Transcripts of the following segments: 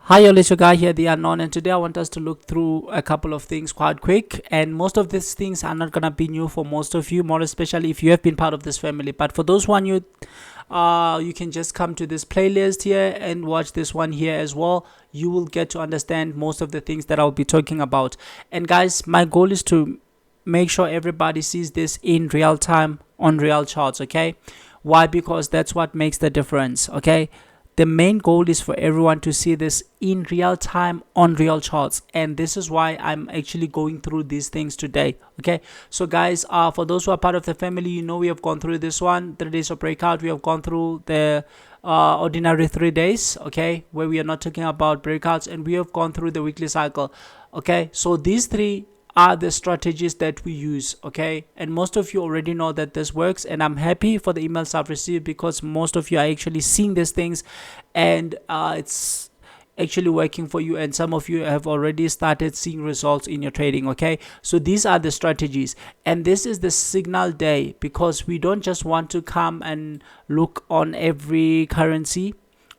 Hi, your little guy here, the unknown, and today I want us to look through a couple of things quite quick. And most of these things are not gonna be new for most of you, more especially if you have been part of this family. But for those one you can just come to this playlist here and watch this one here as well. You will get to understand most of the things that I'll be talking about. And guys, my goal is to make sure everybody sees this in real time on real charts. Okay, why? Because that's what makes the difference. Okay, the main goal is for everyone to see this in real time on real charts, and this is why I'm actually going through these things today. Okay, so guys, for those who are part of the family, you know we have gone through this one, 3 days of breakout. We have gone through the ordinary 3 days, okay, where we are not talking about breakouts, and we have gone through the weekly cycle. Okay, so these three are the strategies that we use. Okay, and most of you already know that this works, and I'm happy for the emails I've received because most of you are actually seeing these things, and it's actually working for you, and some of you have already started seeing results in your trading. Okay, so these are the strategies, and this is the signal day, because we don't just want to come and look on every currency.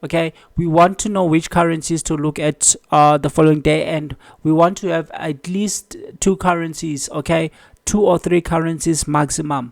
Okay, we want to know which currencies to look at the following day, and we want to have at least two currencies. Okay, 2 or 3 currencies maximum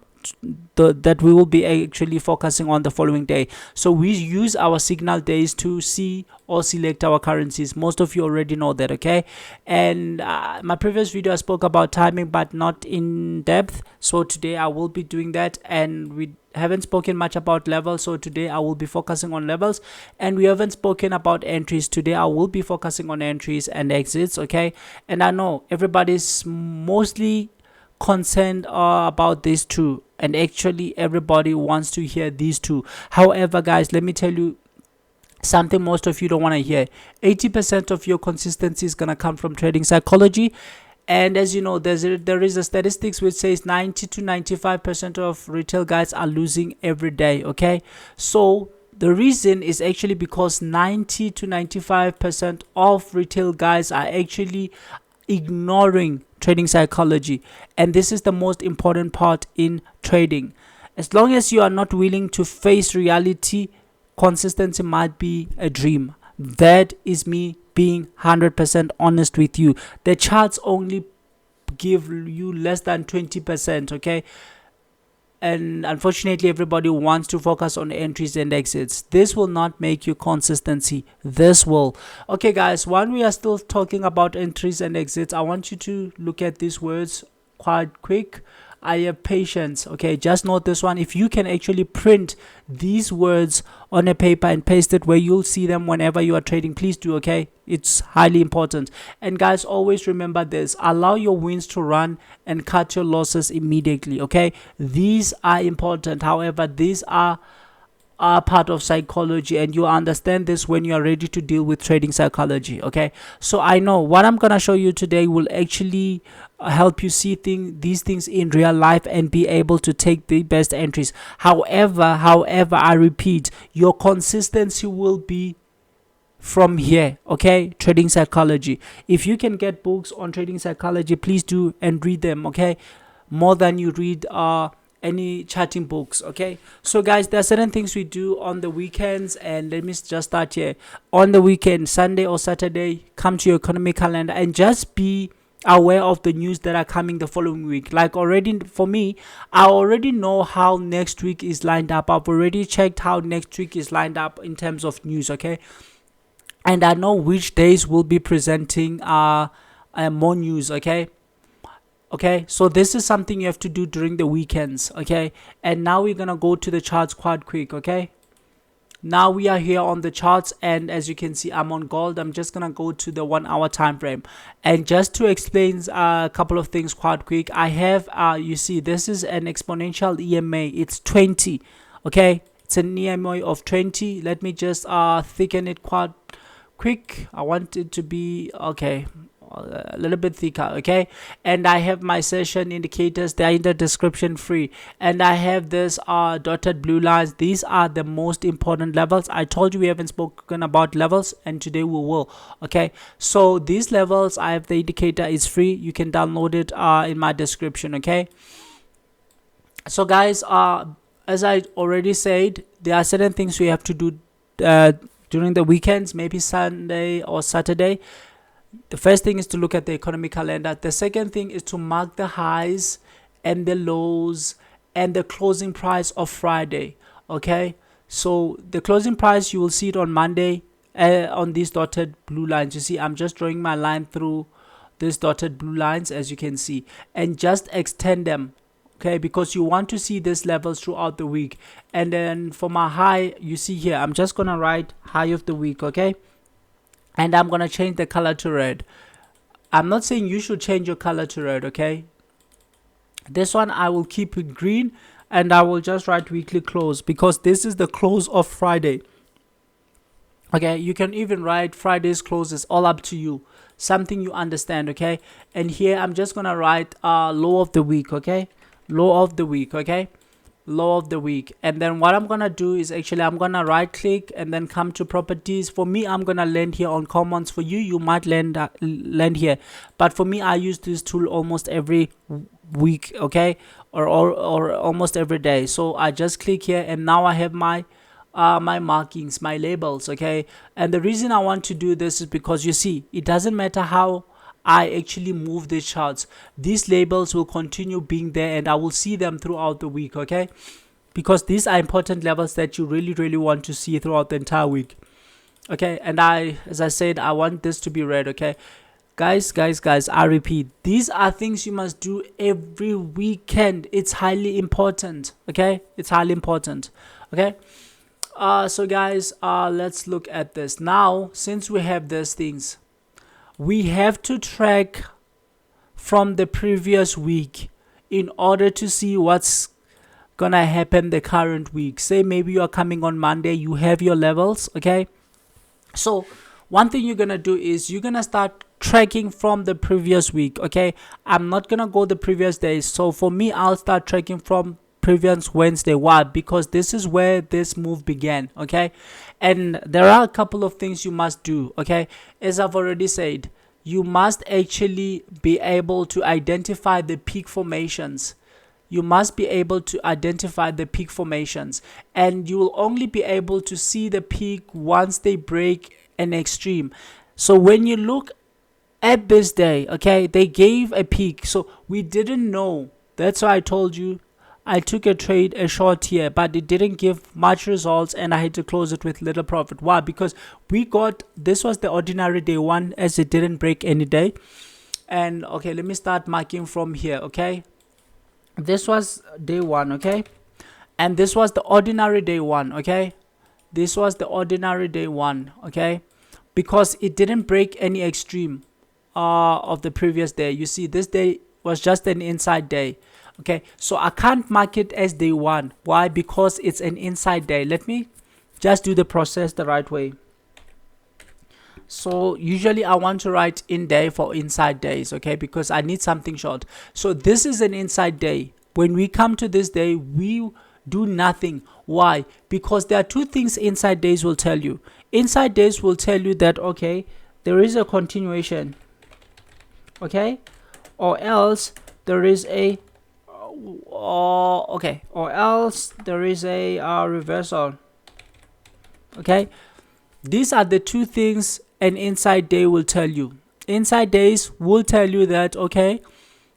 that we will be actually focusing on the following day. So we use our signal days to see or select our currencies. Most of you already know that. Okay, and my previous video I spoke about timing, but not in depth, so today I will be doing that. And we haven't spoken much about levels, so today I will be focusing on levels. And we haven't spoken about entries. Today I will be focusing on entries and exits. Okay, and I know everybody's mostly concerned about these two, and actually everybody wants to hear these two. However, guys, let me tell you something most of you don't want to hear. 80% of your consistency is going to come from trading psychology. And as you know, there is a statistics which says 90 to 95% of retail guys are losing every day. Okay, so the reason is actually because 90 to 95% of retail guys are actually ignoring trading psychology, and this is the most important part in trading. As long as you are not willing to face reality, consistency might be a dream. That is me being 100% honest with you. The charts only give you less than 20%. Okay, and unfortunately everybody wants to focus on entries and exits. This will not make you consistency. This will. Okay guys, while we are still talking about entries and exits, I want you to look at these words quite quick. I have patience. Okay, just note this one. If you can actually print these words on a paper and paste it where you'll see them whenever you are trading, please do. Okay, it's highly important. And guys, always remember this: allow your wins to run and cut your losses immediately. Okay, these are important. However, these are part of psychology, and you understand this when you are ready to deal with trading psychology. Okay, so I know what I'm gonna show you today will actually help you see these things in real life and be able to take the best entries. However, I repeat, your consistency will be from here. Okay, trading psychology. If you can get books on trading psychology, please do and read them. Okay, more than you read any charting books. Okay, so guys, there are certain things we do on the weekends, and let me just start here. On the weekend, Sunday or Saturday, come to your economic calendar and just be aware of the news that are coming the following week. Like, already for me, I already know how next week is lined up. I've already checked how next week is lined up in terms of news. Okay, and I know which days will be presenting more news. Okay, so this is something you have to do during the weekends. Okay, and now we're gonna go to the charts quite quick. Okay, now we are here on the charts, and as you can see, I'm on gold. I'm just gonna go to the 1 hour time frame, and just to explain a couple of things quite quick, I have you see, this is an exponential EMA. It's 20. Okay, it's an EMA of 20. Let me just thicken it quite quick. I want it to be okay, a little bit thicker. Okay, and I have my session indicators. They are in the description, free. And I have this dotted blue lines. These are the most important levels. I told you we haven't spoken about levels, and today we will. Okay, so these levels, I have the indicator, is free. You can download it in my description. Okay, so guys, as I already said, there are certain things we have to do during the weekends, maybe Sunday or Saturday. The first thing is to look at the economic calendar. The second thing is to mark the highs and the lows and the closing price of Friday. Okay, so the closing price, you will see it on Monday on these dotted blue lines. You see, I'm just drawing my line through these dotted blue lines, as you can see, and just extend them. Okay, because you want to see these levels throughout the week. And then for my high, you see here, I'm just gonna write high of the week. Okay, and I'm gonna change the color to red. I'm not saying you should change your color to red. Okay, this one I will keep it green, and I will just write weekly close because this is the close of Friday. Okay, you can even write Friday's close, is all up to you, something you understand. Okay, and here I'm just gonna write low of the week. Okay, low of the week. Okay, low of the week. And then what I'm gonna do is actually I'm gonna right click and then come to properties. For me, I'm gonna land here on commons. For you, you might land here, but for me, I use this tool almost every week. Okay, or almost every day. So I just click here, and now I have my markings, my labels. Okay, and the reason I want to do this is because you see, it doesn't matter how I actually move the charts, these labels will continue being there, and I will see them throughout the week. Okay, because these are important levels that you really want to see throughout the entire week. Okay, and as I said, I want this to be red. Okay, guys, I repeat, these are things you must do every weekend. It's highly important. Okay, it's highly important. Okay, so guys, let's look at this now. Since we have these things, we have to track from the previous week in order to see what's gonna happen the current week. Say maybe you are coming on Monday, you have your levels. Okay, so one thing you're gonna do is you're gonna start tracking from the previous week. Okay, I'm not gonna go the previous days. So for me, I'll start tracking from previous Wednesday. Why? Because this is where this move began. Okay, and there are a couple of things you must do. Okay, as I've already said, you must actually be able to identify the peak formations. You must be able to identify the peak formations, and you will only be able to see the peak once they break an extreme. So when you look at this day, okay, they gave a peak, so we didn't know. That's why I told you I took a trade, a short here, but it didn't give much results, and I had to close it with little profit. Why? Because this was the ordinary day one, as it didn't break any day. And okay, let me start marking from here. Okay, this was day one. Okay, and this was the ordinary day one. Okay, this was the ordinary day one. Okay, because it didn't break any extreme of the previous day. You see, this day was just an inside day. Okay, so I can't mark it as day one. Why? Because it's an inside day. Let me just do the process the right way. So usually I want to write in day for inside days. Okay, because I need something short. So this is an inside day. When we come to this day, we do nothing. Why? Because there are two things inside days will tell you. Inside days will tell you that, okay, there is a continuation. Okay, or else there is a or else there is a reversal. Okay, these are the two things an inside day will tell you. Inside days will tell you that, okay,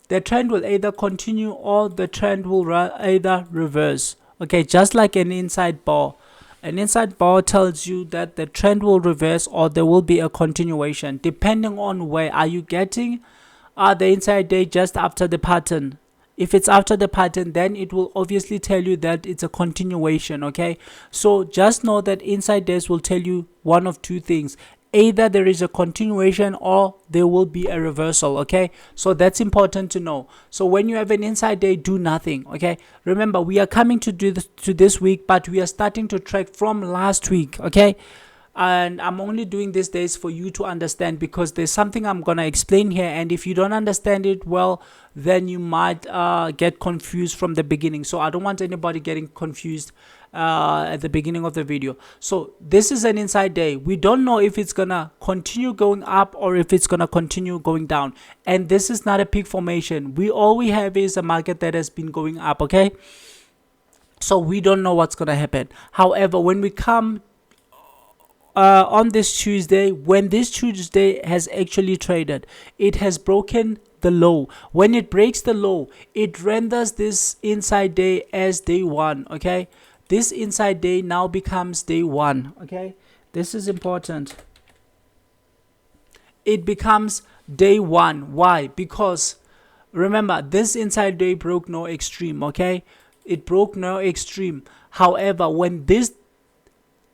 the trend will either continue or the trend will either reverse. Okay, just like an inside bar. An inside bar tells you that the trend will reverse or there will be a continuation, depending on where. Are you getting the inside day just after the pattern? If it's after the pattern, then it will obviously tell you that it's a continuation. Okay, so just know that inside days will tell you one of two things: either there is a continuation or there will be a reversal. Okay, so that's important to know. So when you have an inside day, do nothing. Okay, remember, we are coming to do this to this week, but we are starting to track from last week. Okay, and I'm only doing these days for you to understand, because there's something I'm gonna explain here, and if you don't understand it well, then you might get confused from the beginning. So I don't want anybody getting confused at the beginning of the video. So this is an inside day. We don't know if it's gonna continue going up or if it's gonna continue going down, and this is not a peak formation. All we have is a market that has been going up. Okay, so we don't know what's gonna happen. However, when we come on this Tuesday, when this Tuesday has actually traded, it has broken the low. When it breaks the low, it renders this inside day as day one. Okay, this inside day now becomes day one. Okay, this is important. It becomes day one. Why? Because remember, this inside day broke no extreme. Okay, it broke no extreme. However, when this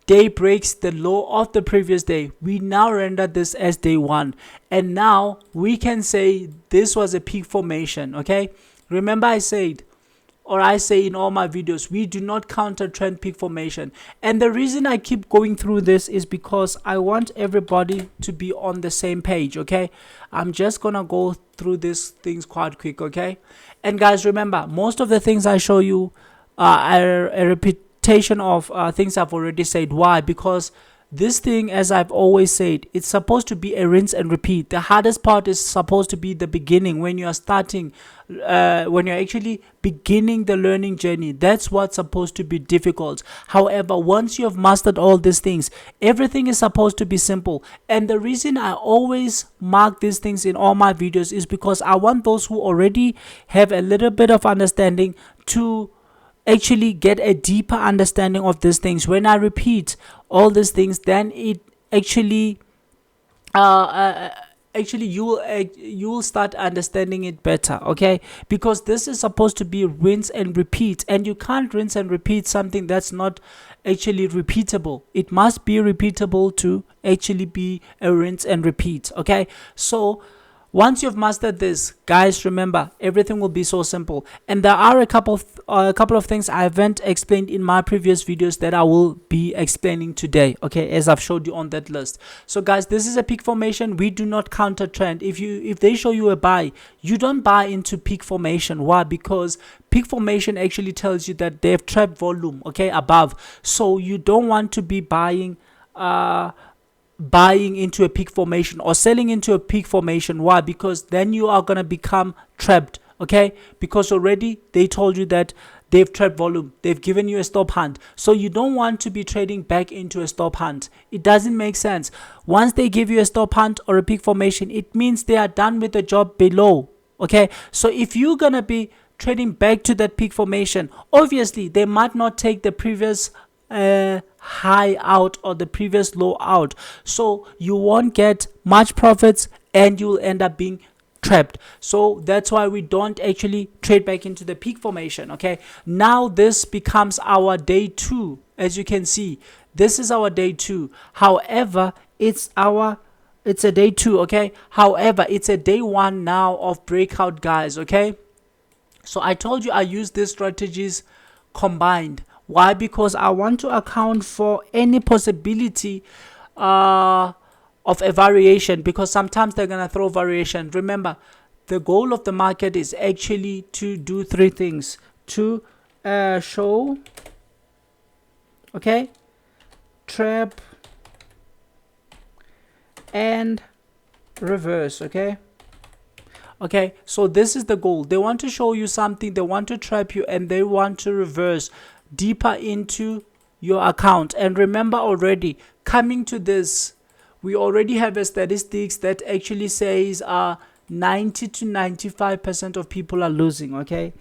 day breaks the low of the previous day, we now render this as day one, and now we can say this was a peak formation. Okay, remember I said, or I say in all my videos, we do not counter trend peak formation. And the reason I keep going through this is because I want everybody to be on the same page. Okay, I'm just gonna go through these things quite quick. Okay, and guys, remember, most of the things I show you are a repetition of things I've already said. Why? Because this thing, as I've always said, it's supposed to be a rinse and repeat. The hardest part is supposed to be the beginning, when you are starting, when you're actually beginning the learning journey. That's what's supposed to be difficult. However, once you have mastered all these things, everything is supposed to be simple. And the reason I always mark these things in all my videos is because I want those who already have a little bit of understanding to actually get a deeper understanding of these things. When I repeat all these things, then it actually you will start understanding it better. Okay, because this is supposed to be rinse and repeat, and you can't rinse and repeat something that's not actually repeatable. It must be repeatable to actually be a rinse and repeat. Okay, so once you've mastered this, guys, remember, everything will be so simple. And there are a couple of things I haven't explained in my previous videos that I will be explaining today. Okay, as I've showed you on that list. So guys, this is a peak formation. We do not counter trend. If they show you a buy, you don't buy into peak formation. Why? Because peak formation actually tells you that they've trapped volume, okay, above. So you don't want to be buying into a peak formation or selling into a peak formation. Why? Because then you are going to become trapped. Okay, because already they told you that they've trapped volume, they've given you a stop hunt, so you don't want to be trading back into a stop hunt. It doesn't make sense. Once they give you a stop hunt or a peak formation, it means they are done with the job below. Okay, so if you're gonna be trading back to that peak formation, obviously they might not take the previous high out or the previous low out, so you won't get much profits and you'll end up being trapped. So that's why we don't actually trade back into the peak formation. Okay, now this becomes our day two. As you can see, this is our day two. However, it's a day two. Okay, however, it's a day one now of breakout, guys. Okay, so I told you I use these strategies combined. Why? Because I want to account for any possibility of a variation, because sometimes they're gonna throw variation. Remember, the goal of the market is actually to do three things: to show, okay, trap, and reverse. Okay, so this is the goal. They want to show you something, they want to trap you, and they want to reverse deeper into your account. And remember, already coming to this, we already have a statistics that actually says 90 to 95% of people are losing. Okay,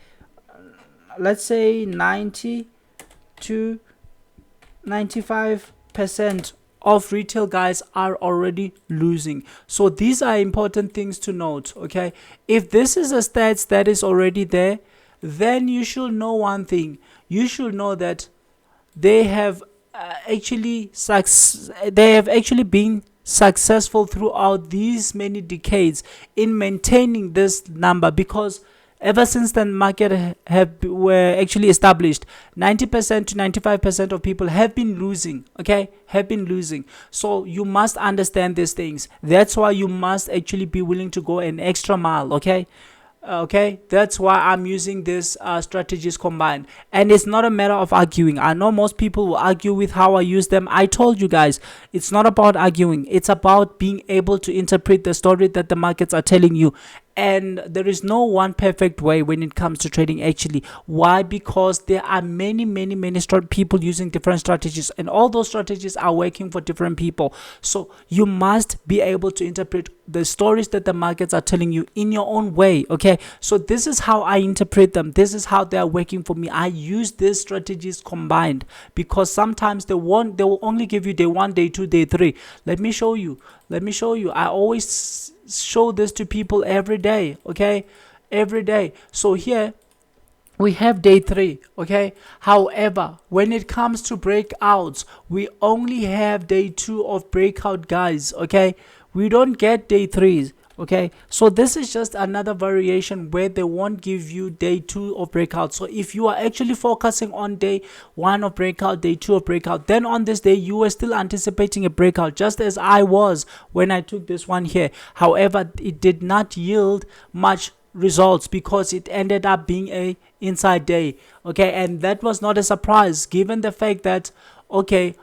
let's say 90 to 95% of retail guys are already losing. So these are important things to note. Okay, if this is a stats that is already there, then you should know one thing. You should know that they have actually been successful throughout these many decades in maintaining this number, because ever since the market were actually established, 90% to 95% of people have been losing. Okay, have been losing. So you must understand these things. That's why you must actually be willing to go an extra mile. Okay, that's why I'm using this strategies combined. And it's not a matter of arguing. I know most people will argue with how I use them. I told you guys, it's not about arguing. It's about being able to interpret the story that the markets are telling you. and there is no one perfect way when it comes to trading actually. Why? Because there are many people using different strategies, and all those strategies are working for different people. So you must be able to interpret the stories that the markets are telling you in your own way. Okay, so this is how I interpret them. This is how they are working for me. I use these strategies combined, because sometimes they will only give you day 1, day 2, day 3. Let me show you. I always show this to people every day. Okay, every day. So here we have day 3. Okay, however, when it comes to breakouts, we only have day 2 of breakout, guys. Okay, we don't get day 3s. Okay, so this is just another variation where they won't give you day 2 of breakout. So if you are actually focusing on day 1 of breakout, day 2 of breakout, then on this day you were still anticipating a breakout, just as I was when I took this one here. However, it did not yield much results because it ended up being a inside day. Okay, and that was not a surprise given the fact that, okay,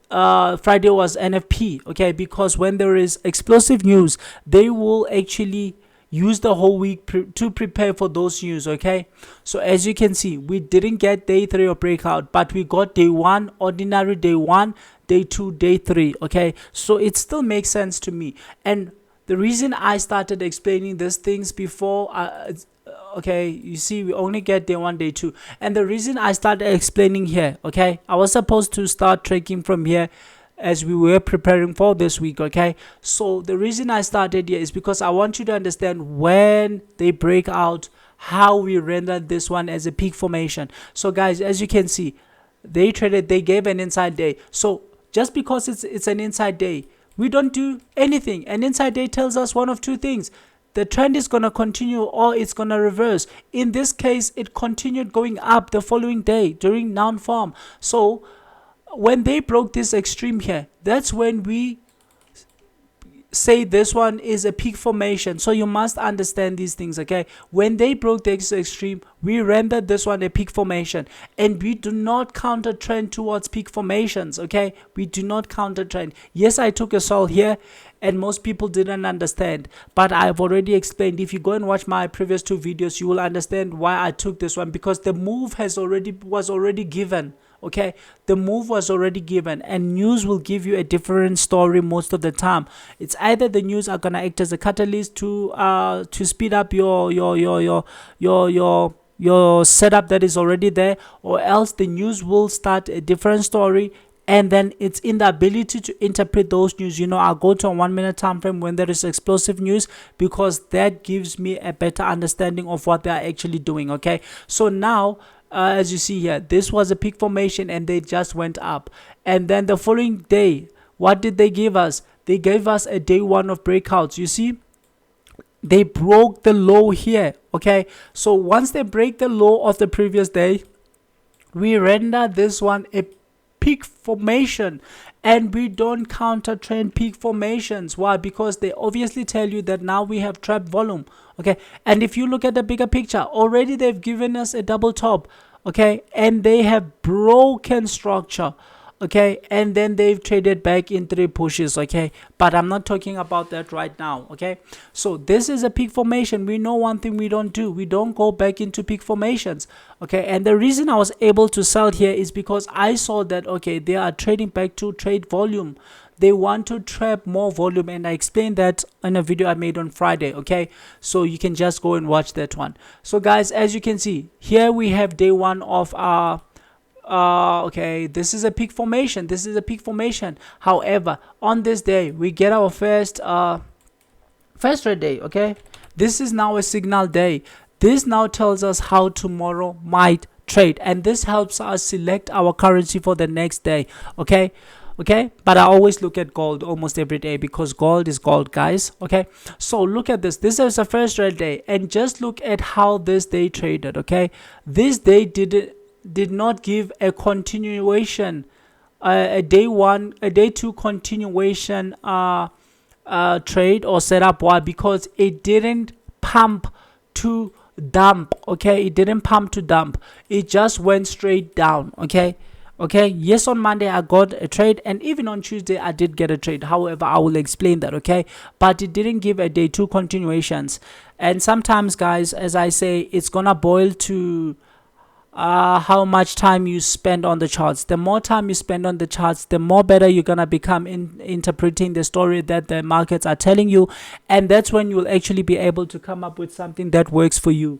Friday was NFP. Okay, because when there is explosive news, they will actually use the whole week to prepare for those news. Okay, so as you can see, we didn't get day 3 of breakout, but we got day 1 ordinary, day 1, day 2, day 3. Okay, so it still makes sense to me. And the reason I started explaining these things before, okay, you see, we only get day 1, day 2, and the reason I started explaining here, okay, I was supposed to start tracking from here as we were preparing for this week. Okay, so the reason I started here is because I want you to understand when they break out, how we render this one as a peak formation. So guys, as you can see, they gave an inside day. So just because it's an inside day, we don't do anything. An inside day tells us one of two things: the trend is going to continue or it's going to reverse. In this case, it continued going up the following day during noun form. So when they broke this extreme here, that's when we say this one is a peak formation. So you must understand these things. Okay, when they broke this extreme, we rendered this one a peak formation, and we do not counter trend towards peak formations. Okay, we do not counter trend. Yes, I took a sol here and most people didn't understand, but I've already explained. If you go and watch my previous 2 videos, you will understand why I took this one, because the move was already given. Okay, the move was already given, and news will give you a different story most of the time. It's either the news are gonna act as a catalyst to speed up your setup that is already there, or else the news will start a different story, and then it's in the ability to interpret those news. I'll go to a 1 minute time frame when there is explosive news, because that gives me a better understanding of what they are actually doing. Okay, so now as you see here, this was a peak formation and they just went up, and then the following day, what did they give us? They gave us a day 1 of breakouts. You see, they broke the low here. Okay, so once they break the low of the previous day, we render this one a peak formation, and we don't counter trend peak formations. Why? Because they obviously tell you that now we have trap volume. Okay, and if you look at the bigger picture, already they've given us a double top. Okay, and they have broken structure. Okay, and then they've traded back in 3 pushes. Okay, but I'm not talking about that right now. Okay, so this is a peak formation. We know one thing we don't do: we don't go back into peak formations. Okay, and the reason I was able to sell here is because I saw that, okay, they are trading back to trade volume. They want to trap more volume, and I explained that in a video I made on Friday. Okay, so you can just go and watch that one. So guys, as you can see here, we have day 1 of our okay, this is a peak formation. However, on this day we get our first trade day. Okay, this is now a signal day. This now tells us how tomorrow might trade, and this helps us select our currency for the next day. Okay, but I always look at gold almost every day, because gold is gold, guys. Okay, so look at this. This is the first trade day, and just look at how this day traded. Okay, this day did not give a continuation, a day 2 continuation trade or setup. Why? Because it didn't pump to dump. Okay, it didn't pump to dump. It just went straight down. Okay, Okay, yes, on Monday I got a trade, and even on Tuesday I did get a trade. However, I will explain that, okay? But it didn't give a day 2 continuations. And sometimes, guys, as I say, it's gonna boil to how much time you spend on the charts. The more time you spend on the charts, the more better you're gonna become in interpreting the story that the markets are telling you, and that's when you'll actually be able to come up with something that works for you.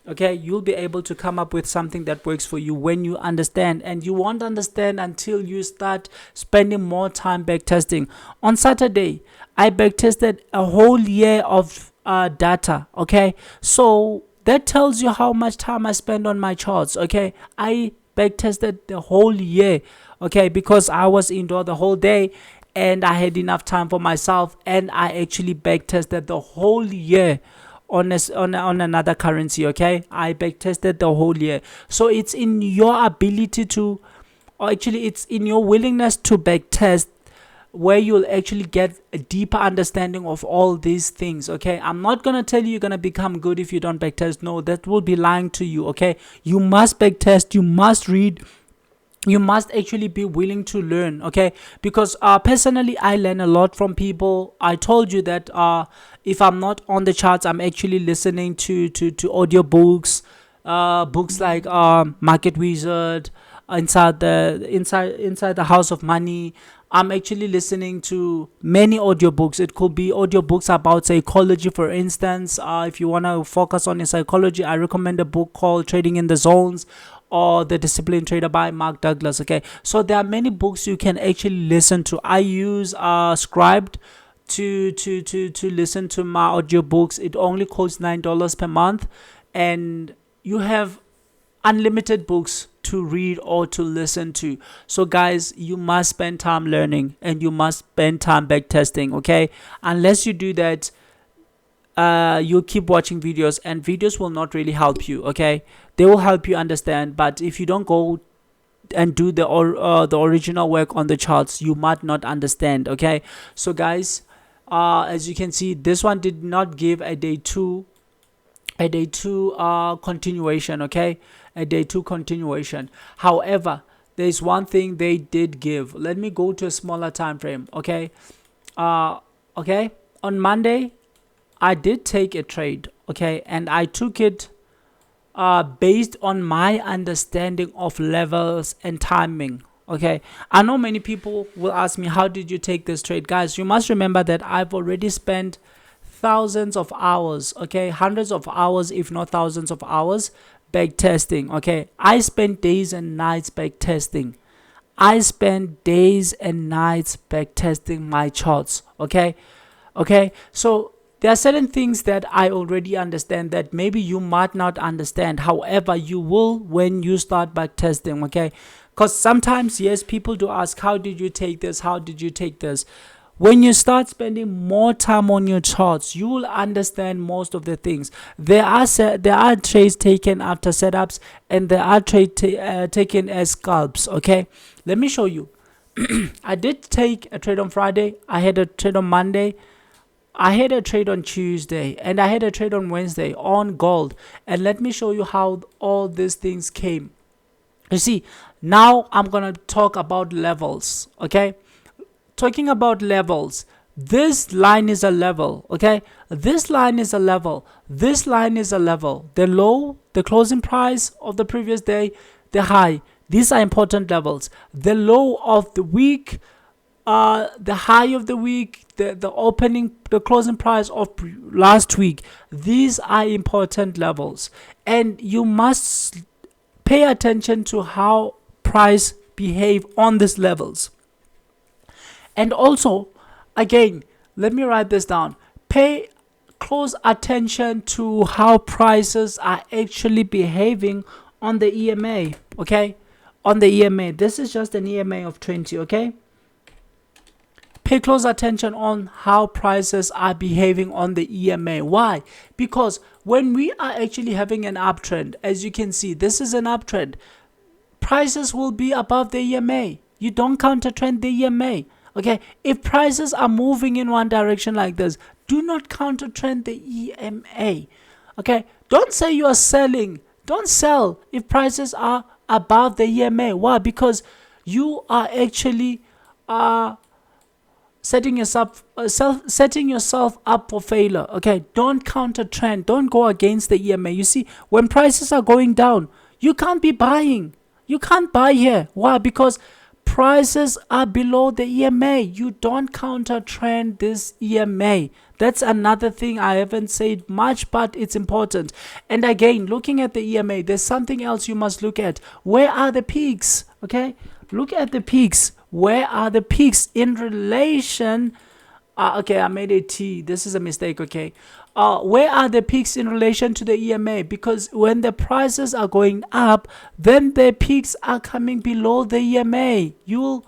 Okay, you'll be able to come up with something that works for you when you understand, and you won't understand until you start spending more time backtesting. On Saturday, I backtested a whole year of data. Okay, so that tells you how much time I spend on my charts. Okay, I backtested the whole year. Okay, because I was indoor the whole day and I had enough time for myself, and I actually backtested the whole year on another currency. Okay, I backtested the whole year. So it's in your ability to, or actually it's in your willingness to backtest, where you'll actually get a deeper understanding of all these things. Okay, I'm not gonna tell you you're gonna become good if you don't backtest. No, that will be lying to you. Okay, you must backtest, you must read, you must actually be willing to learn. Okay, because personally I learn a lot from people. I told you that if I'm not on the charts, I'm actually listening to audio books, books like Market Wizard, inside the House of Money. I'm actually listening to many audiobooks. It could be audiobooks about psychology, for instance. If you want to focus on your psychology, I recommend a book called Trading in the Zones, or The Disciplined Trader by Mark Douglas. Okay, so there are many books you can actually listen to. I use Scribed to listen to my audiobooks. It only costs $9 per month, and you have unlimited books to read or to listen to. So guys, you must spend time learning, and you must spend time backtesting. Okay, unless you do that, you'll keep watching videos, and videos will not really help you. Okay, they will help you understand, but if you don't go and do the original work on the charts, you might not understand. Okay, so guys, as you can see, this one did not give a day 2 continuation. Okay, a day 2 continuation. However, there's one thing they did give. Let me go to a smaller time frame. Okay, okay, on Monday I did take a trade. Okay, and I took it based on my understanding of levels and timing. Okay, I know many people will ask me, how did you take this trade? Guys, you must remember that I've already spent thousands of hours, okay, hundreds of hours, if not thousands of hours, backtesting. Okay, I spent days and nights backtesting. I spent days and nights backtesting my charts. Okay, so there are certain things that I already understand that maybe you might not understand. However, you will when you start backtesting. Okay, because sometimes, yes, people do ask, how did you take this? How did you take this? When you start spending more time on your charts, you will understand most of the things. There are trades taken after setups, and there are trades taken as scalps. Okay, let me show you. I did take a trade on Friday. I had a trade on Monday. I had a trade on Tuesday, and I had a trade on Wednesday on gold. And let me show you how all these things came. You see, now I'm gonna talk about levels. Okay, talking about levels, this line is a level. Okay, this line is a level, this line is a level. The low, the closing price of the previous day, the high, these are important levels. The low of the week, the high of the week, the opening, the closing price of last week, these are important levels, and you must pay attention to how price behave on these levels. And also, again, let me write this down. Pay close attention to how prices are actually behaving on the EMA. Okay, on the EMA, this is just an EMA of 20. Okay, pay close attention on how prices are behaving on the EMA. Why? Because when we are actually having an uptrend, as you can see, this is an uptrend, prices will be above the EMA. You don't counter trend the EMA. Okay, if prices are moving in one direction like this, do not counter trend the EMA. Okay, don't say you are selling. Don't sell if prices are above the EMA. Why? Because you are actually setting yourself up for failure. Okay, don't counter trend, don't go against the EMA. You see, when prices are going down, you can't be buying. You can't buy here. Why? Because prices are below the EMA. You don't counter trend this EMA. That's another thing I haven't said much, but it's important. And again, looking at the EMA, there's something else you must look at. Where are the peaks? Okay, look at the peaks. Where are the peaks in relation? Okay, I made a T. This is a mistake. Okay, where are the peaks in relation to the EMA? Because when the prices are going up, then the peaks are coming below the EMA. You'll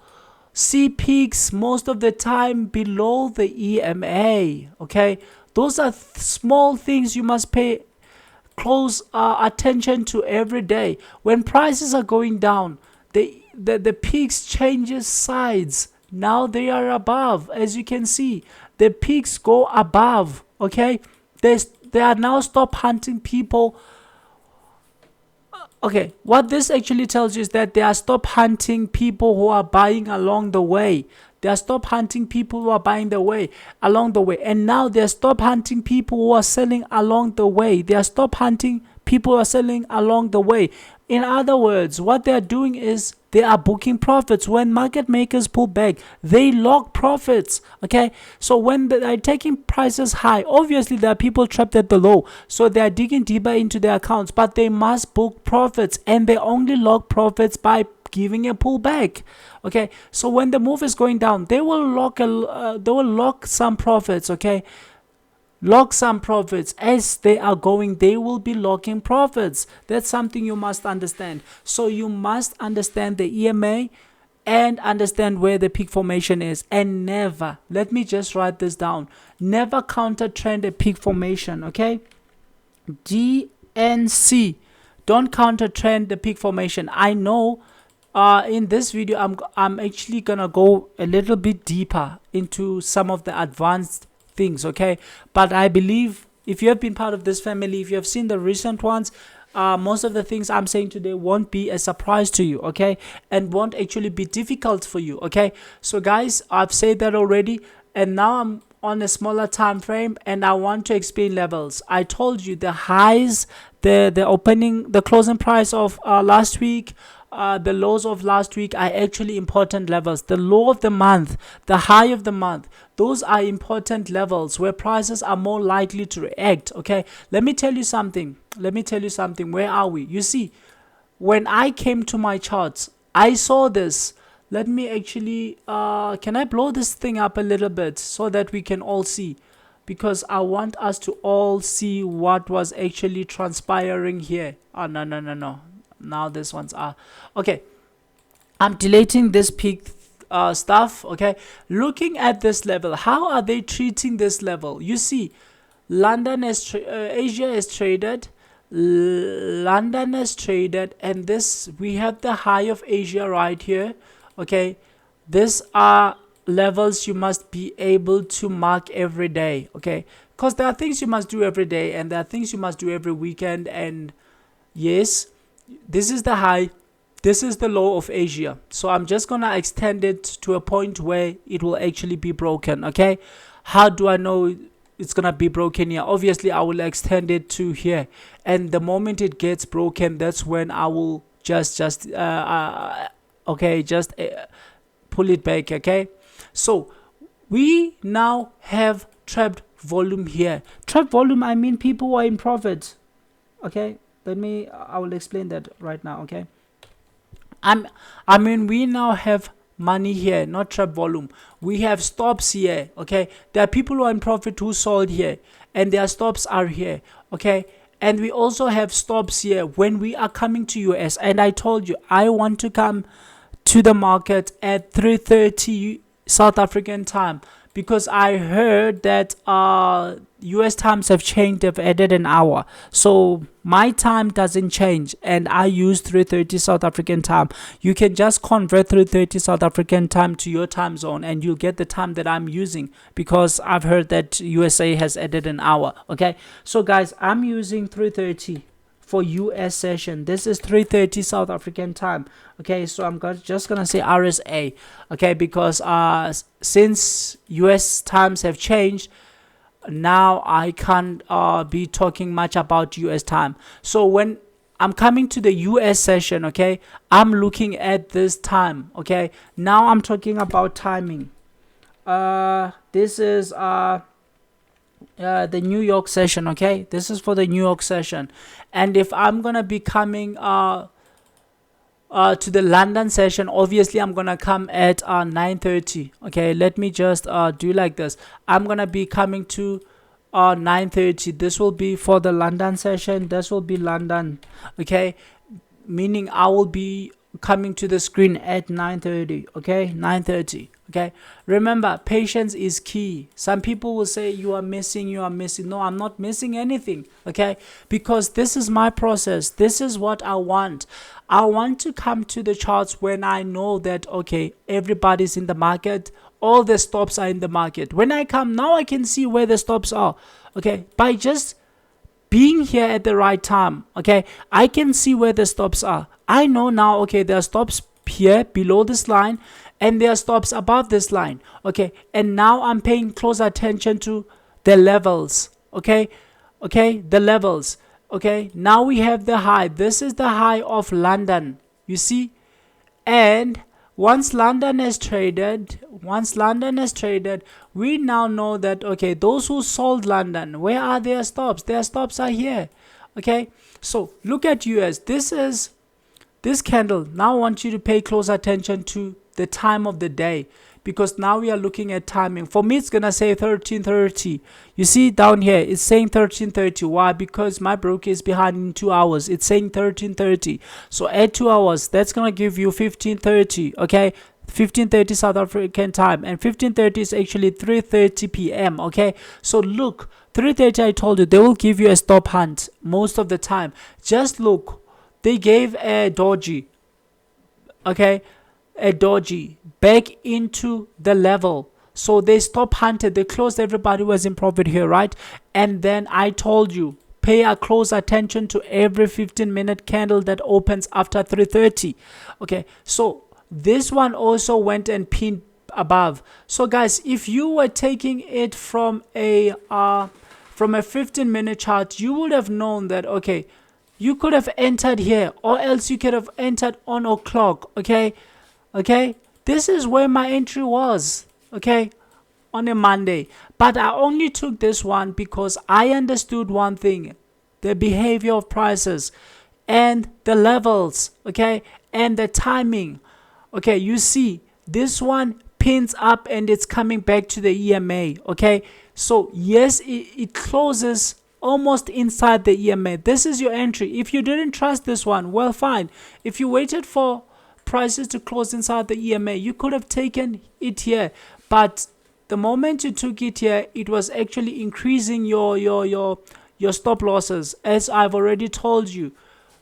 see peaks most of the time below the EMA. Okay, those are small things you must pay close attention to every day. When prices are going down, the peaks changes sides. Now they are above. As you can see, the peaks go above. Okay, they are now stop hunting people. Okay, what this actually tells you is that they are stop hunting people who are buying along the way. They are stop hunting people who are buying along the way, and now they are stop hunting people who are selling along the way. They are stop hunting people who are selling along the way. In other words, what they are doing is they are booking profits. When market makers pull back, they lock profits. Okay, so when they are taking prices high, obviously there are people trapped at the low, so they are digging deeper into their accounts, but they must book profits, and they only lock profits by giving a pullback. Okay, so when the move is going down, they will lock some profits. Okay, lock some profits. As they are going, they will be locking profits. That's something you must understand. So you must understand the EMA and understand where the peak formation is, and never, let me just write this down, never counter trend a peak formation. Okay, DNC, don't counter trend the peak formation. I know in this video I'm actually gonna go a little bit deeper into some of the advanced things. Okay, but I believe if you have been part of this family, if you have seen the recent ones, most of the things I'm saying today won't be a surprise to you. Okay, and won't actually be difficult for you. Okay, so guys, I've said that already, and now I'm on a smaller time frame, and I want to explain levels. I told you the highs, the closing price of last week, the lows of last week are actually important levels. The low of the month, the high of the month, those are important levels where prices are more likely to react. Okay, let me tell you something. Where are we? You see, when I came to my charts, I saw this. Let me actually can I blow this thing up a little bit so that we can all see, because I want us to all see what was actually transpiring here. Oh, no. Now this one's okay. I'm deleting this peak stuff. Okay, looking at this level, how are they treating this level? You see, London has Asia has traded, London has traded, and this, we have the high of Asia right here. Okay, these are levels you must be able to mark every day. Okay, because there are things you must do every day, and there are things you must do every weekend. And yes, this is the high, this is the low of Asia. So I'm just gonna extend it to a point where it will actually be broken. Okay, how do I know it's gonna be broken here? Obviously I will extend it to here, and the moment it gets broken, that's when I will just pull it back. Okay, so we now have trapped volume here. Trapped volume, I mean people who are in profit. Okay, I will explain that right now. Okay, I mean we now have money here, not trap volume. We have stops here. Okay, there are people who are in profit who sold here, and their stops are here. Okay, and we also have stops here when we are coming to US. And I told you I want to come to the market at 3:30 South African time, because I heard that US times have changed. They've added an hour, so my time doesn't change, and I use 3:30 South African time. You can just convert 3:30 South African time to your time zone, and you'll get the time that I'm using, because I've heard that USA has added an hour. Okay, so guys, I'm using 3:30 for US session. This is 3:30 South African time. Okay, so I'm just gonna say RSA. Okay, because since US times have changed, now I can't be talking much about US time. So when I'm coming to the US session, okay, I'm looking at this time. Okay, now I'm talking about timing. This is the New York session. Okay, this is for the New York session. And if I'm gonna be coming to the London session, obviously I'm gonna come at 9:30. Okay, let me just do like this. I'm gonna be coming to 9:30. This will be for the London session. This will be London. Okay, meaning I will be coming to the screen at 9:30. Okay, 9:30. Okay, remember, patience is key. Some people will say you are missing. No, I'm not missing anything. Okay, because this is my process. This is what I want. I want to come to the charts when I know that, okay, everybody's in the market, all the stops are in the market. When I come now, I can see where the stops are. Okay, by just being here at the right time, okay, I can see where the stops are. I know now, okay, there are stops here below this line and there are stops above this line. Okay, and now I'm paying close attention to the levels. Okay, the levels. Okay, now we have the high. This is the high of London, you see. And once London has traded, we now know that, okay, those who sold London, where are their stops? Their stops are here. Okay, so look at US. This is this candle. Now I want you to pay close attention to the time of the day, because now we are looking at timing. For me, it's gonna say 13:30. You see down here, it's saying 13:30. Why? Because my broker is behind in 2 hours. It's saying 13:30. So add 2 hours. That's gonna give you 15:30. Okay, 15:30 South African time, and 15:30 is actually 3:30 p.m. Okay, so look, 3:30. I told you they will give you a stop hunt most of the time. Just look, they gave a doji. Okay, a doji back into the level, so they stop hunted, they closed, everybody was in profit here, right? And then I told you, pay a close attention to every 15-minute candle that opens after 3:30. Okay, so this one also went and pinned above. So guys, if you were taking it from a 15-minute chart, you would have known that, okay, you could have entered here, or else you could have entered on o'clock. Okay, this is where my entry was, okay, on a Monday. But I only took this one because I understood one thing: the behavior of prices and the levels, okay, and the timing. Okay, you see this one pins up and it's coming back to the EMA. Okay, so yes, it closes almost inside the EMA. This is your entry. If you didn't trust this one, well, fine. If you waited for prices to close inside the EMA, you could have taken it here. But the moment you took it here, it was actually increasing your stop losses. As I've already told you,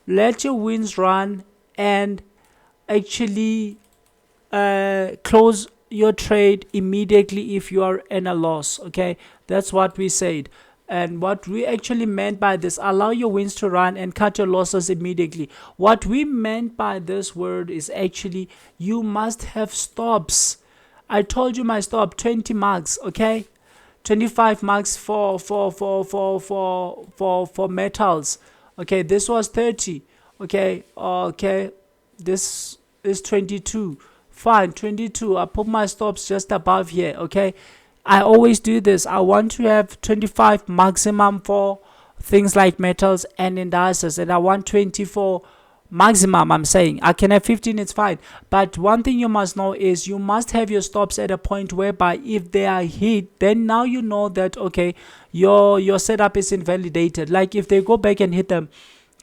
let your wins run and actually close your trade immediately if you are in a loss. Okay, that's what we said. And what we actually meant by this, allow your wins to run and cut your losses immediately. What we meant by this word is actually you must have stops. I told you my stop 20 marks, okay? 25 marks for metals. Okay, this was 30. Okay, this is 22. Fine, 22. I put my stops just above here, okay? I always do this. I want to have 25 maximum for things like metals and indices, and I want 24 maximum. I'm saying I can have 15, it's fine. But one thing you must know is you must have your stops at a point whereby if they are hit, then now you know that, okay, your setup is invalidated. Like if they go back and hit them,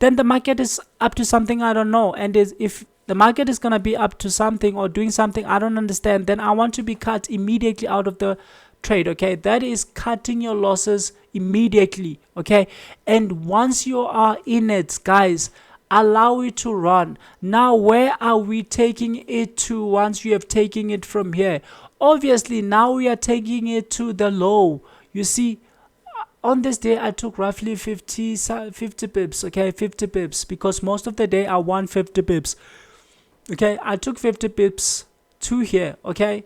then the market is up to something I don't know. And if the market is going to be up to something or doing something I don't understand, then I want to be cut immediately out of the trade. Okay, that is cutting your losses immediately. Okay, and once you are in it, guys, allow it to run. Now where are we taking it to once you have taken it from here? Obviously now we are taking it to the low. You see, on this day I took roughly 50 pips, okay, 50 pips, because most of the day I won 50 pips. Okay, I took 50 pips to here. Okay,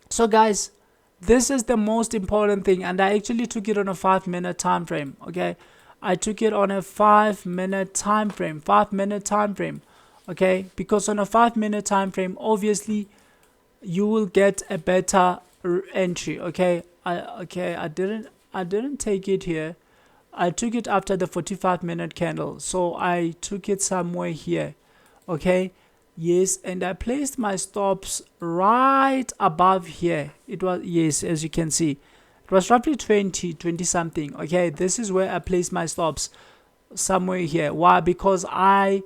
so guys, this is the most important thing, and I actually took it on a 5-minute time frame. Okay, I took it on a 5-minute time frame, 5-minute time frame. Okay, because on a 5-minute time frame, obviously you will get a better entry. Okay, I didn't take it here. I took it after the 45-minute candle, so I took it somewhere here. Okay, yes, and I placed my stops right above here. It was, yes, as you can see, it was roughly 20 something. Okay, this is where I placed my stops, somewhere here. Why? Because I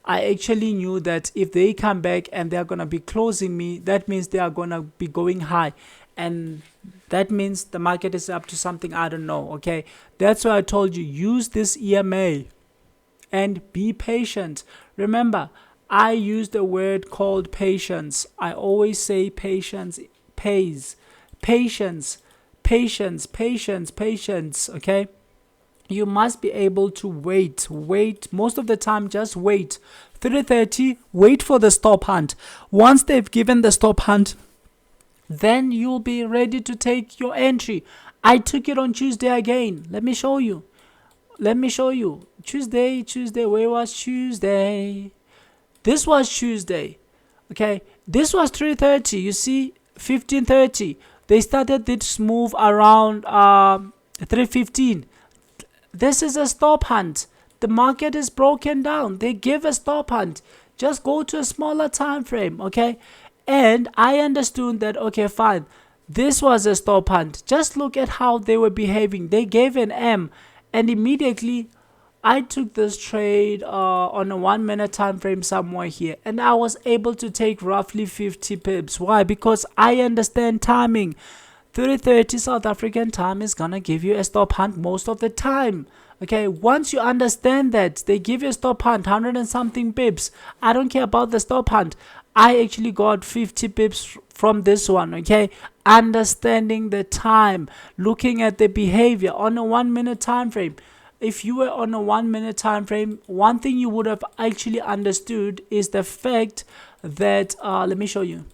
actually knew that if they come back and they're gonna be closing me, that means they are gonna be going high, and that means the market is up to something I don't know. Okay, that's why I told you, use this EMA and be patient. Remember, I use the word called patience. I always say patience pays. Patience, patience, patience, patience. Okay, you must be able to wait most of the time. Just wait. 3:30, wait for the stop hunt. Once they've given the stop hunt, then you'll be ready to take your entry. I took it on Tuesday again. Let me show you. Tuesday, where was Tuesday? This was Tuesday. Okay, this was 3:30. You see, 15:30. They started this move around 3:15. This is a stop hunt. The market is broken down. They give a stop hunt. Just go to a smaller time frame. Okay, and I understood that. Okay, fine. This was a stop hunt. Just look at how they were behaving. They gave an M, and immediately I took this trade on a 1-minute time frame somewhere here, and I was able to take roughly 50 pips. Why? Because I understand timing. 3:30 South African time is gonna give you a stop hunt most of the time. Okay, once you understand that they give you a stop hunt 100 and something pips, I don't care about the stop hunt. I actually got 50 pips from this one. Okay, understanding the time, looking at the behavior on a 1-minute time frame. If you were on a 1-minute time frame, one thing you would have actually understood is the fact that let me show you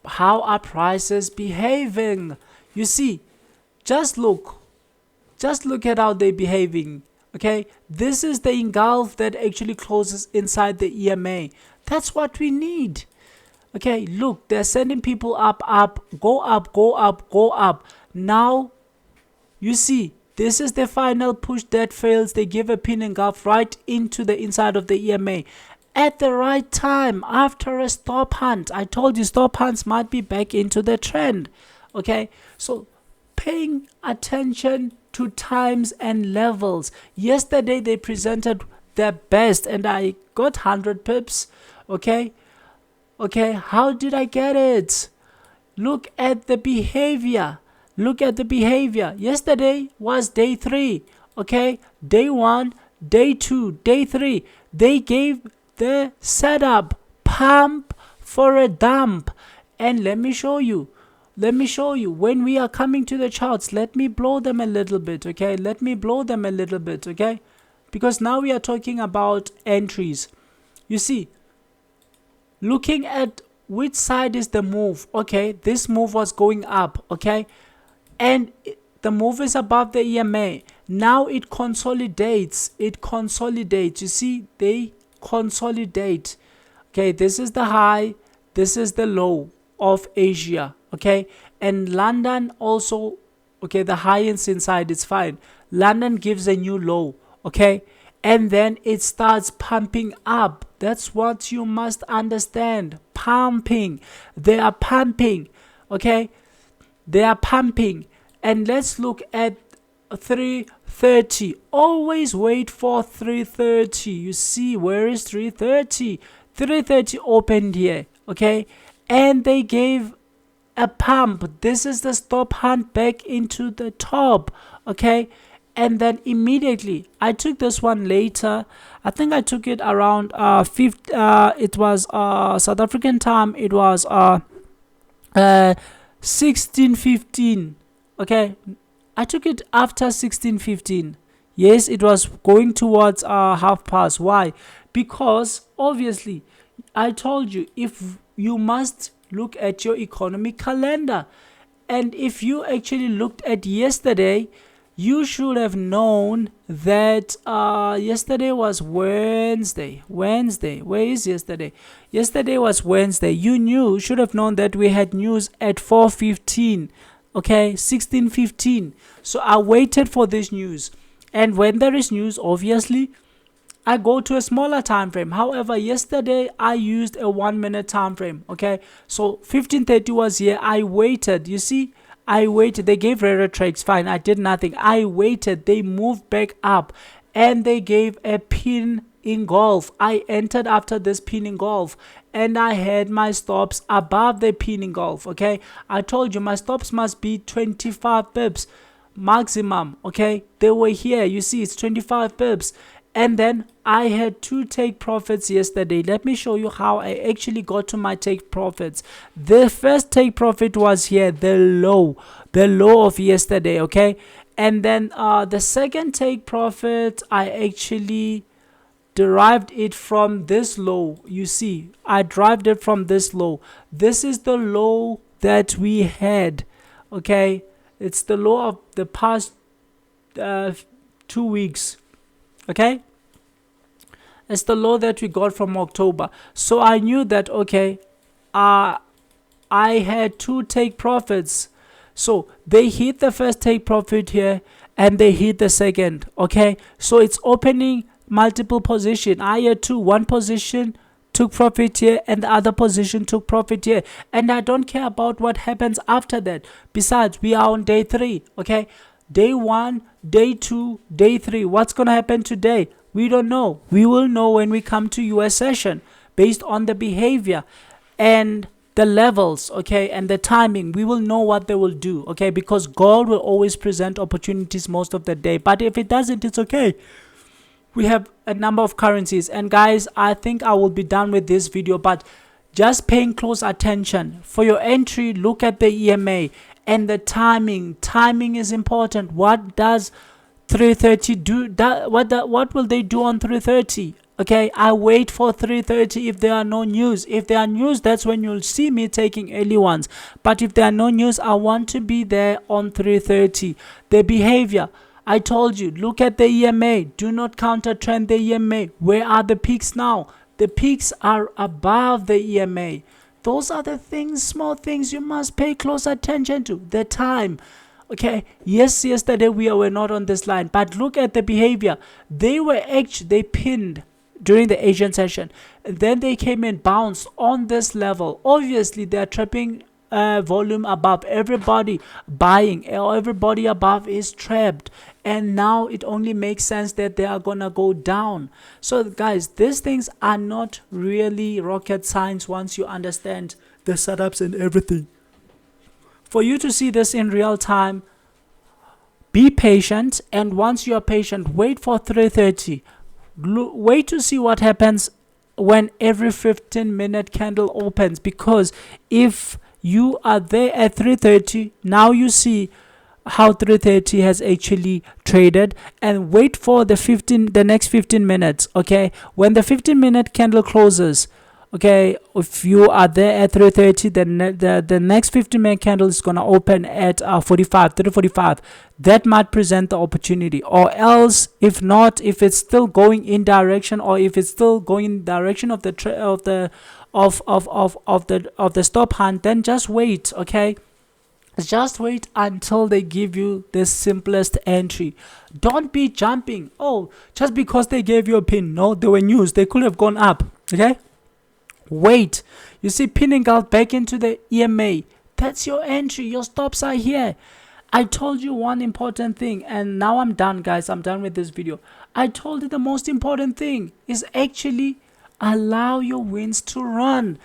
how are prices behaving. You see, just look at how they're behaving. Okay, this is the engulf that actually closes inside the EMA. That's what we need. Okay, look, they're sending people up, go up, go up, go up. Now you see, this is the final push that fails. They give a pin engulf right into the inside of the EMA at the right time after a stop hunt. I told you stop hunts might be back into the trend. Okay, so paying attention to times and levels. Yesterday they presented their best and I got 100 pips. Okay, how did I get it? Look at the behavior. Yesterday was day 3. Okay, day 1, day 2, day 3. They gave the setup, pump for a dump. And let me show you when we are coming to the charts. Let me blow them a little bit. Okay, okay, because now we are talking about entries. You see, looking at which side is the move. Okay, this move was going up. Okay, and the move is above the EMA. Now it consolidates. You see, they consolidate. Okay, this is the high, this is the low of Asia. Okay, and London also. Okay, the high is inside, it's fine. London gives a new low. Okay, and then it starts pumping up. That's what you must understand. Pumping. They are pumping. Okay, they are pumping. And let's look at 3:30. Always wait for 3:30. You see, where is 3:30? 3:30 opened here. Okay, and they gave a pump. This is the stop hunt back into the top. Okay, and then immediately I took this one later. I think I took it around it was South African time. It was 16:15. Okay, I took it after 16:15. Yes, it was going towards half past. Why? Because obviously I told you, if you must look at your economic calendar, and if you actually looked at yesterday, you should have known that yesterday was Wednesday. Where is yesterday? Yesterday was Wednesday. You should have known that we had news at 4:15. Okay, 16:15. So I waited for this news. And when there is news, obviously I go to a smaller time frame. However, yesterday I used a 1 minute time frame. Okay, so 15:30 was here. I waited. You see, I waited. They gave rare trades. Fine, I did nothing. I waited. They moved back up, and they gave a pin engulf. I entered after this pin engulf, and I had my stops above the pin engulf. Okay, I told you my stops must be 25 pips maximum. Okay, they were here. You see, it's 25 pips. And then I had two take profits yesterday. Let me show you how I actually got to my take profits. The first take profit was here, the low of yesterday. Okay, and then the second take profit, I actually derived it from this low. You see, I derived it from this low. This is the low that we had. Okay, it's the low of the past 2 weeks. Okay, it's the low that we got from October. So I knew that, okay, I had two take profits. So they hit the first take profit here, and they hit the second. Okay, so it's opening multiple position. I had two. One position took profit here, and the other position took profit here, and I don't care about what happens after that. Besides, we are on day 3. Okay, day 1, day 2, day 3. What's gonna happen today? We don't know. We will know when we come to US session, based on the behavior and the levels, okay, and the timing. We will know what they will do. Okay, because gold will always present opportunities most of the day, but if it doesn't, it's okay. We have a number of currencies. And guys, I think I will be done with this video, but just paying close attention. For your entry, look at the EMA and the timing. Timing is important. What does 330 do? What will they do on 330? Okay, I wait for 330 if there are no news. If there are news, that's when you'll see me taking early ones. But if there are no news, I want to be there on 330. The behavior, I told you, look at the EMA. Do not counter trend the EMA. Where are the peaks now? The peaks are above the EMA. Those are the things, small things you must pay close attention to. The time. Okay, yes, yesterday we were not on this line, but look at the behavior. They pinned during the Asian session, and then they came and bounced on this level. Obviously, they are trapping volume above. Everybody buying, everybody above is trapped, and now it only makes sense that they are gonna go down. So guys, these things are not really rocket science once you understand the setups and everything. For you to see this in real time, be patient, and once you are patient, wait for 330. Wait to see what happens when every 15-minute candle opens, because if you are there at 330, now you see how 330 has actually traded, and wait for the next 15 minutes. Okay, when the 15-minute candle closes, okay, if you are there at 330, then the next 15-minute candle is gonna open at 345. That might present the opportunity. Or else, if not, if it's still going in direction, or if it's still going in direction of the stop hunt, then just wait. Okay, just wait until they give you the simplest entry. Don't be jumping, oh, just because they gave you a pin. No, they were news, they could have gone up. Okay, wait. You see pinning out back into the EMA. That's your entry. Your stops are here. I told you one important thing, and now I'm done, guys. I'm done with this video. I told you the most important thing is actually allow your wins to run.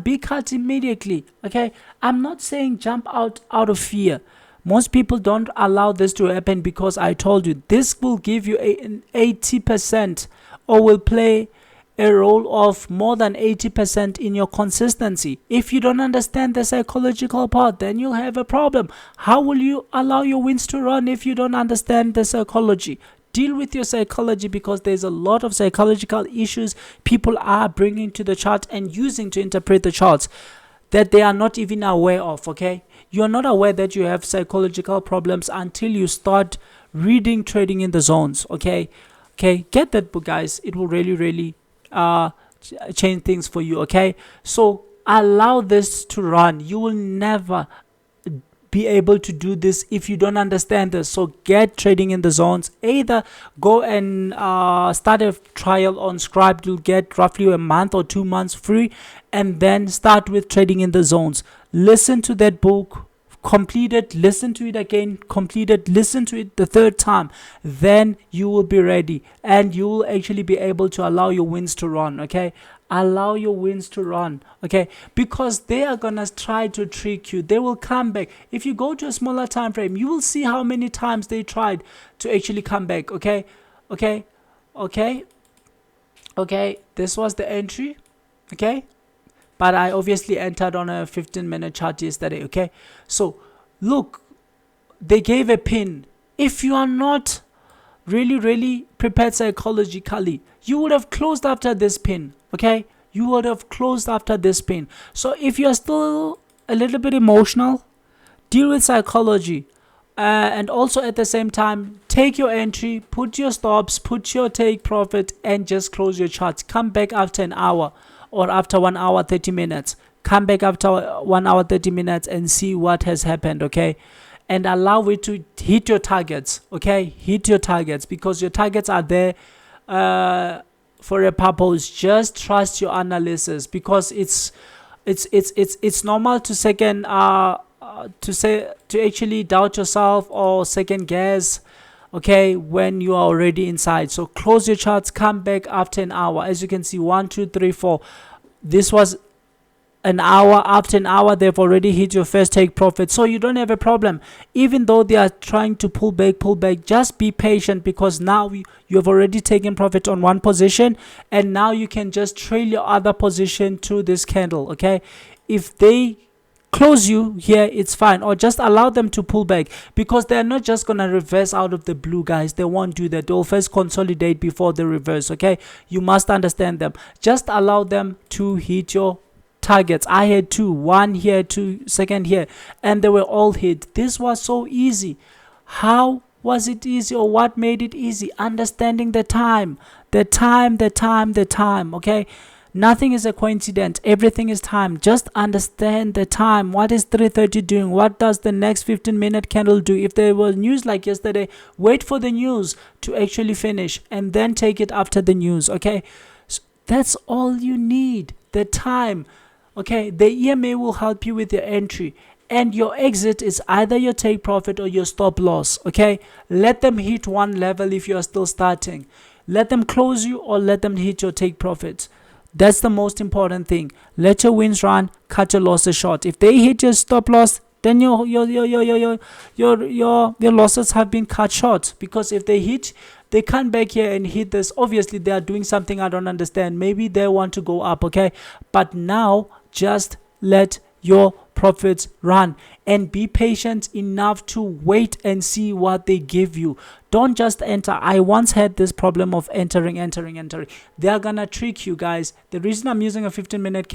Be cut immediately. Okay, I'm not saying jump out of fear. Most people don't allow this to happen, because I told you this will give you an 80%, or will play a role of more than 80% in your consistency. If you don't understand the psychological part, then you'll have a problem. How will you allow your wins to run if you don't understand the psychology? Deal with your psychology, because there's a lot of psychological issues people are bringing to the chart and using to interpret the charts that they are not even aware of. Okay, you're not aware that you have psychological problems until you start reading Trading in the Zones. Okay, get that book, guys. It will really change things for you. Okay, so allow this to run. You will never be able to do this if you don't understand this. So get Trading in the Zones. Either go and start a trial on Scribe. You'll get roughly a month or 2 months free, and then start with Trading in the Zones. Listen to that book, complete it, listen to it again, complete it, listen to it the third time. Then you will be ready, and you will actually be able to allow your wins to run. Okay, allow your wins to run. Okay, because they are gonna try to trick you. They will come back. If you go to a smaller time frame, you will see how many times they tried to actually come back. Okay, this was the entry. Okay, but I obviously entered on a 15-minute chart yesterday. Okay, so look, they gave a pin. If you are not really prepared psychologically, you would have closed after this pin. Okay, you would have closed after this pin. So if you're still a little bit emotional, deal with psychology, and also at the same time take your entry, put your stops, put your take profit, and just close your charts. Come back after an hour, or after 1 hour 30 minutes. Come back after 1 hour 30 minutes and see what has happened. Okay, and allow it to hit your targets. Okay, hit your targets, because your targets are there for a purpose. Just trust your analysis, because it's normal to actually doubt yourself or second guess. Okay, when you are already inside. So close your charts, come back after an hour. As you can see, 1 2 3 4, this was an hour. After an hour, they've already hit your first take profit, so you don't have a problem. Even though they are trying to pull back, just be patient, because now you have already taken profit on one position, and now you can just trail your other position to this candle. Okay, if they close you here, it's fine, or just allow them to pull back, because they're not just gonna reverse out of the blue, guys. They won't do that. They'll first consolidate before they reverse. Okay, you must understand them. Just allow them to hit your targets. I had two, one here, two, second here, and they were all hit. This was so easy. How was it easy, or what made it easy? Understanding the time. Okay, nothing is a coincidence. Everything is time. Just understand the time. What is 3:30 doing? What does the next 15-minute candle do? If there was news like yesterday, wait for the news to actually finish, and then take it after the news. Okay, so that's all you need. The time. Okay, the EMA will help you with your entry, and your exit is either your take profit or your stop loss. Okay, let them hit one level if you are still starting. Let them close you, or let them hit your take profit. That's the most important thing. Let your wins run, cut your losses short. If they hit your stop loss, then your losses have been cut short, because if they come back here and hit this, obviously they are doing something I don't understand. Maybe they want to go up. Okay, but now just let your profits run, and be patient enough to wait and see what they give you. Don't just enter. I once had this problem of entering. They are gonna trick you, guys. The reason I'm using a 15-minute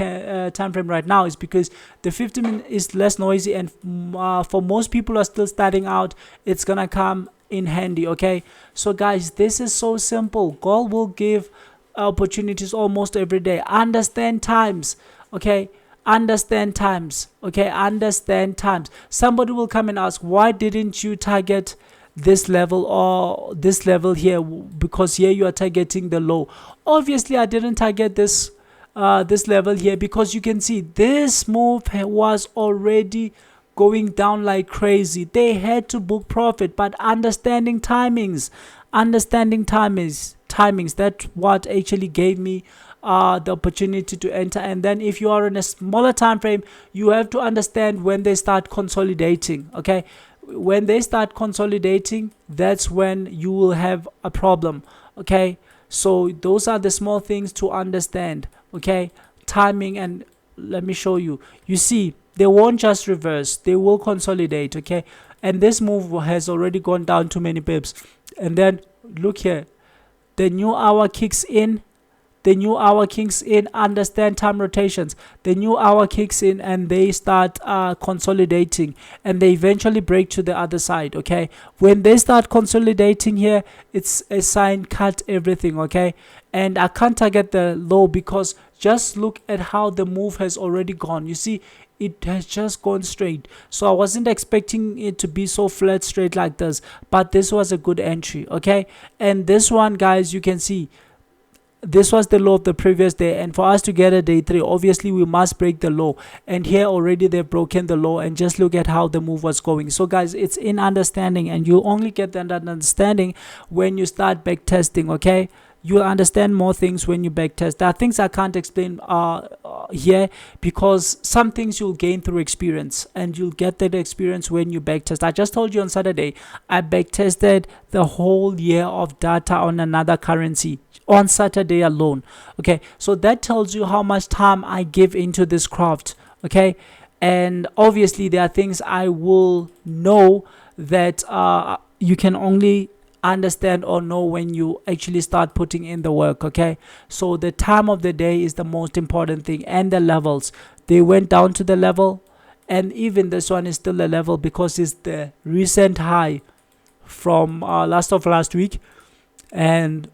time frame right now is because the 15-minute is less noisy, and for most people who are still starting out, it's gonna come in handy. Okay, so guys, this is so simple. Gold will give opportunities almost every day. Understand times. Okay, understand times. Okay, understand times. Somebody will come and ask, why didn't you target this level or this level here? Because here you are targeting the low. Obviously I didn't target this level here, because you can see this move was already going down like crazy. They had to book profit, but understanding timings, that's what actually gave me the opportunity to enter. And then if you are in a smaller time frame, you have to understand when they start consolidating. Okay, when they start consolidating, that's when you will have a problem. Okay, So those are the small things to understand, okay? Timing. And let me show you. You see, they won't just reverse, they will consolidate, okay? And this move has already gone down too many pips. And then look here, the new hour kicks in. Understand time rotations. The new hour kicks in and they start consolidating, and they eventually break to the other side, okay? When they start consolidating here, it's a sign, cut everything, okay? And I can't target the low because just look at how the move has already gone. You see, it has just gone straight. So I wasn't expecting it to be so flat straight like this, but this was a good entry, okay? And this one, guys, you can see this was the low of the previous day, and for us to get a day 3, obviously we must break the low. And here already they've broken the low, and just look at how the move was going. So guys, it's in understanding, and you only get that understanding when you start back testing, okay? You'll understand more things when you back test. There are things I can't explain here, because some things you'll gain through experience, and you'll get that experience when you back test. I just told you on Saturday I back tested the whole year of data on another currency on Saturday alone, okay? So that tells you how much time I give into this craft, okay? And obviously there are things I will know that you can only understand or know when you actually start putting in the work, okay? So the time of the day is the most important thing, and the levels. They went down to the level, and even this one is still a level because it's the recent high from last week, and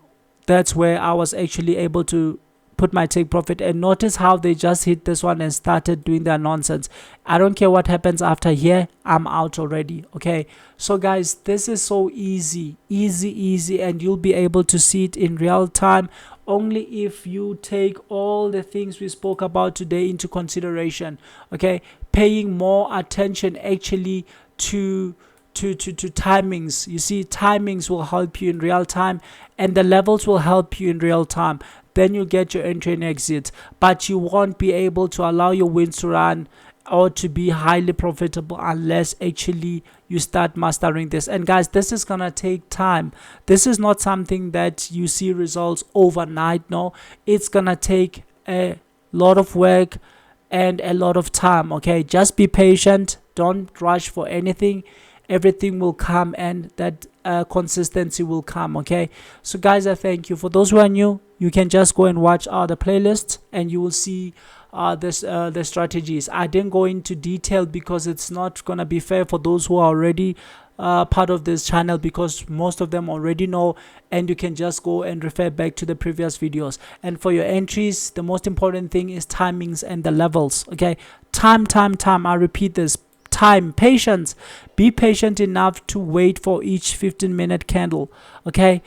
that's where I was actually able to put my take profit. And notice how they just hit this one and started doing their nonsense. I don't care what happens after here, I'm out already, okay? So guys, this is so easy, and you'll be able to see it in real time only if you take all the things we spoke about today into consideration, okay? Paying more attention actually to timings. You see, timings will help you in real time, and the levels will help you in real time. Then you get your entry and exit, but you won't be able to allow your wins to run or to be highly profitable unless actually you start mastering this. And guys, this is gonna take time. This is not something that you see results overnight. No, it's gonna take a lot of work and a lot of time, okay? Just be patient, don't rush for anything. Everything will come, and that consistency will come, okay? So guys, I thank you. For those who are new, you can just go and watch the playlist, and you will see the strategies. I didn't go into detail because it's not gonna be fair for those who are already part of this channel, because most of them already know, and you can just go and refer back to the previous videos. And for your entries, the most important thing is timings and the levels, okay? Time. I repeat this: time, patience. Be patient enough to wait for each 15-minute candle, okay?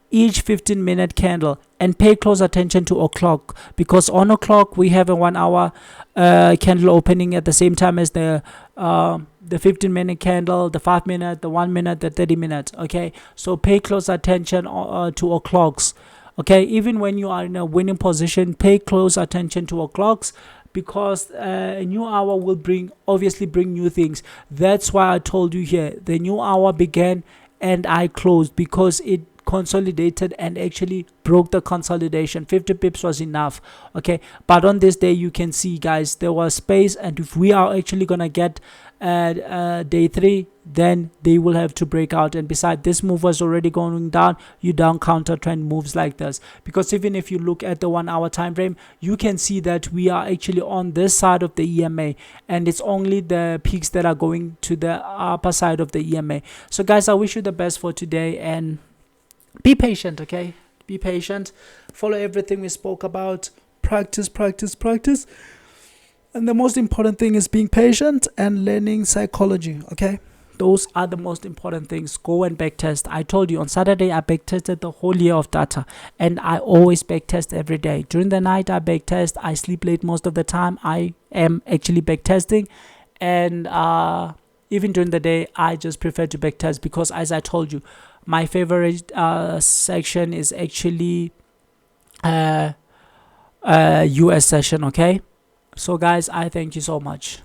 Each 15-minute candle, and pay close attention to o'clock, because on o'clock we have a 1 hour candle opening at the same time as the 15-minute candle, the 5-minute, the 1-minute, the 30-minute, okay? So pay close attention to o'clocks, okay? Even when you are in a winning position, pay close attention to o'clocks, because a new hour will obviously bring new things. That's why I told you here, the new hour began and I closed, because it consolidated and actually broke the consolidation. 50 pips was enough, okay? But on this day, you can see, guys, there was space, and if we are actually gonna get day 3, then they will have to break out. And besides, this move was already going down. You down counter trend moves like this, because even if you look at the 1 hour time frame, you can see that we are actually on this side of the EMA, and it's only the peaks that are going to the upper side of the EMA. So guys, I wish you the best for today, and be patient, okay? Be patient, follow everything we spoke about, practice. And the most important thing is being patient and learning psychology, okay? Those are the most important things. Go and backtest. I told you on Saturday I backtested the whole year of data, and I always backtest every day. During the night I backtest. I sleep late most of the time. I am actually backtesting, and even during the day I just prefer to backtest, because as I told you, my favorite section is actually US session, okay? So guys, I thank you so much.